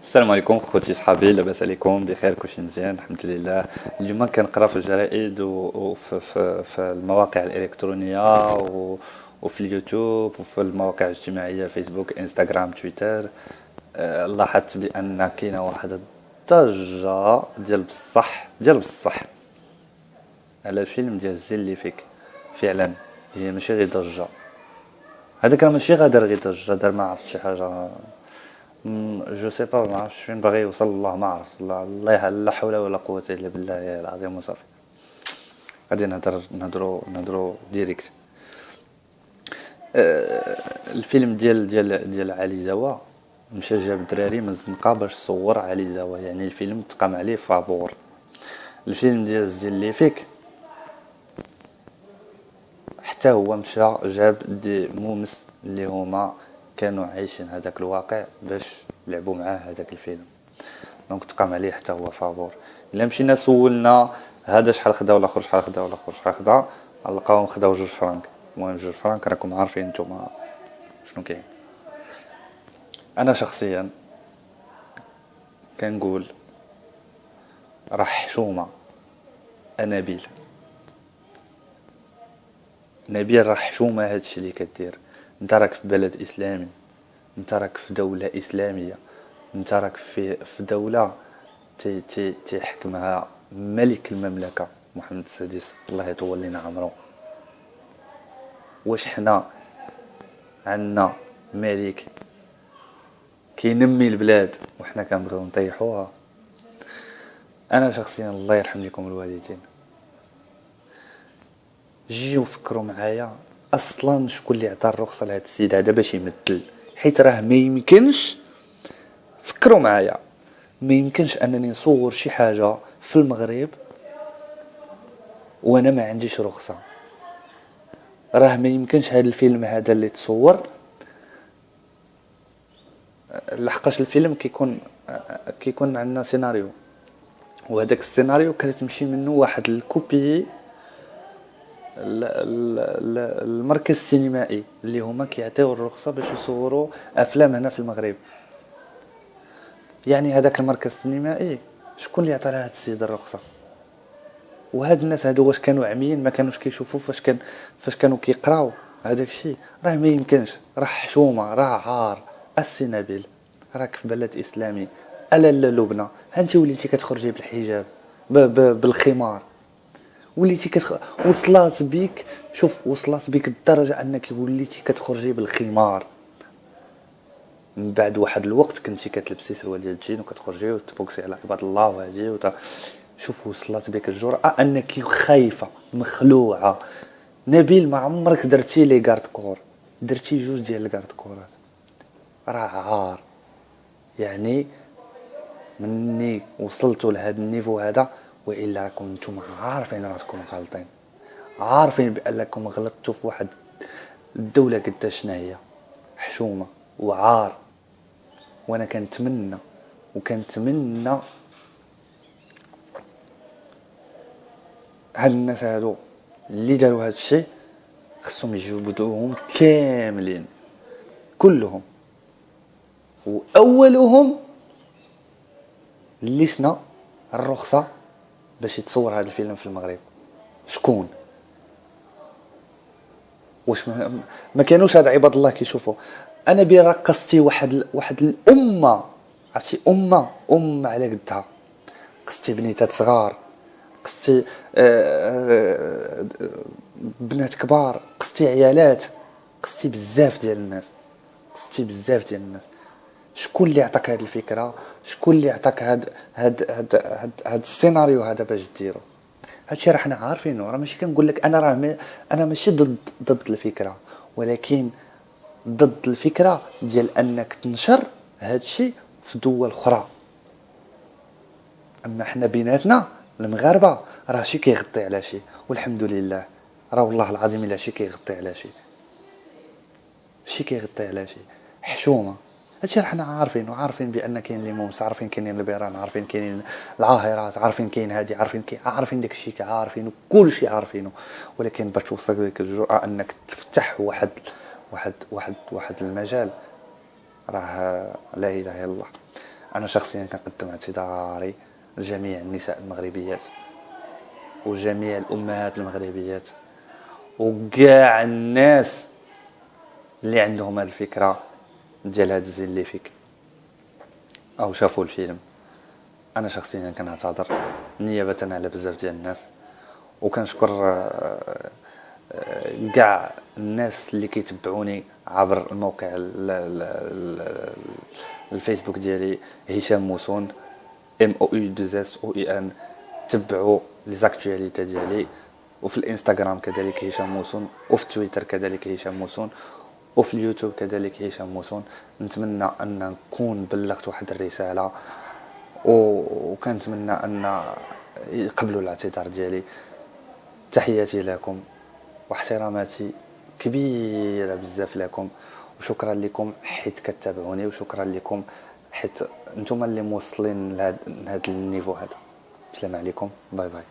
السلام عليكم خوتي صحابي، لاباس عليكم؟ بخير؟ كلشي مزيان الحمد لله. اليوم كنقرا في الجرائد وفي المواقع الالكترونيه وفي اليوتيوب وفي المواقع الاجتماعيه فيسبوك انستغرام تويتر. لاحظت بان كاينه واحد الضجه ديال بصح على الفيلم ديال الزين اللي فيك. فعلا هي ماشي غير ضجه، هذاك راه ماشي غادر غير ضجه، دار ما عرفت شي حاجه. جو سي با، ما عرفتش فين باغي يوصل، الله ما عرفت، الله لا حول ولا قوه الا بالله العظيم وصافي. غادي نهضروا ديريكت. الفيلم ديال علي زوا، مشى جاب الدراري من الزنقه باش صور علي زوا، يعني الفيلم تقام عليه فابور. الفيلم ديال الزين اللي فيك حتى هو مشى جاب دي مومس اللي هما كانوا عايشين هذاك الواقع باش لعبوا معاه هذاك الفيلم، دونك تقام عليه حتى هو فابور. الا مشينا سولنا هذا شحال خدا ولا اخر شحال خدا ولا اخر شحال خدا، نلقاوهم خداو 2 فرانك. المهم 2 فرانك راكم عارفين نتوما شنو كاين. انا شخصيا كنقول راه حشومه انابيل، نبيل راه حشومه هادشي اللي كدير. انت راك في بلد اسلامي، انت راك في دوله اسلاميه، انت راك في دوله تحكمها ملك المملكه محمد السادس الله يطول لنا عمره. واش حنا عندنا ملك كينمي البلاد وحنا كنبغيو نطيحوها؟ انا شخصيا الله يرحم لكم الوالدين، جيو فكروا معايا اصلا شكون اللي عطى الرخصه لهذا السيد هذا باش يمثل، حيت راه ما يمكنش. فكروا معايا، ما يمكنش انني نصور شي حاجه في المغرب وانا ما عنديش رخصه. راه ما يمكنش هذا الفيلم هذا اللي تصور، لحقاش الفيلم كيكون عندنا سيناريو، وهذاك السيناريو كتمشي منه واحد الكوبي المركز السينمائي اللي هما كيعطيو الرخصه باش يصوروا افلام هنا في المغرب. يعني هذاك المركز السينمائي شكون اللي عطى لهذا السيد الرخصه؟ وهاد الناس هادو واش كانوا عميين ما كانوش كيشوفوا فاش كانوا كيقراو هذاك الشيء؟ راه ما يمكنش، راه حشومه، راه عار. السي نبيل راك في بلد اسلامي، الا لا لبنى انت وليتي كتخرجي بالحجاب بالخمار، وليتي وصلات بيك، شوف وصلات بيك الدرجه انك وليتي كتخرجي بالخمار. من بعد واحد الوقت كنتي كتلبسي سروال ديال الجين وكتخرجي وتبوكسي على عباد الله وهادي شوف وصلت بك الجرأة انك خايفة مخلوعة. نبيل ما عمرك درتي لي كارد كور، درتي 2 ديال الكارد كورات، راه عار. يعني مني وصلتوا لهذا النيفو هذا، والا راكم نتوما عارفين راسكم غالطين، عارفين بانكم غلطتوا في واحد الدولة قداش شنو هي حشومة وعار. وانا كنتمنى هاد الناس هادو اللي داروا هاد الشيء خصهم يجبدوهم كاملين كلهم، واولهم اللي سنا الرخصه باش يتصور هذا الفيلم في المغرب. شكون؟ واش ما كانوش هاد عباد الله كيشوفوا؟ انا برقصتي واحد الامه، عرفتي امه على قدها، قصتي بنيتات صغار، قصتي بنات كبار، قصتي عيالات، قصتي بزاف ديال الناس. شكون اللي عطاك هذه الفكره؟ شكون اللي عطاك هاد السيناريو هذا باش ديرو؟ هادشي راه حنا عارفينه، راه ماشي كنقول لك انا ماشي ضد الفكره، ولكن ضد الفكره ديال انك تنشر هادشي في دول اخرى. اما حنا بيناتنا المغاربه راه شي كيغطي على شي، والحمد لله. راه والله العظيم الا شي كيغطي على شي حشومه. هادشي راه حنا عارفين بان كاين لي مومس، عارفين كاينين البيران، عارفين كاينين العاهرات، عارفين كاين هادي، عارفين داك الشيء عارفينه، كلشي عارفينه. ولكن باش توصل لك الجرأة انك تفتح واحد المجال، راه لا اله الا الله. انا شخصيا كنقدم اعتذاري لجميع النساء المغربيات وجميع الامهات المغربيات وكاع الناس اللي عندهم هذه الفكره ديال هذا الزين اللي فيك او شافوا الفيلم. انا شخصيا كنعتذر نيابه على بزاف ديال الناس، وكنشكر كاع الناس اللي كيتبعوني عبر الموقع الفيسبوك ديالي هشام موسون MOU2SOEN. تبعوا لي زاكتواليتي ديالي، وفي الانستغرام كذلك هشام موسون، وفي تويتر كذلك هشام موسون، وفي اليوتيوب كذلك هشام موسون. نتمنى ان نكون بلغت واحد الرساله، وكنتمنى ان يقبلوا الاعتذار ديالي. تحياتي لكم واحتراماتي كبيره بزاف لكم، وشكرا لكم حيت كتابعوني، وشكرا لكم حيت نتوما اللي موصلين لهذا النيفو هذا. السلام عليكم، باي باي.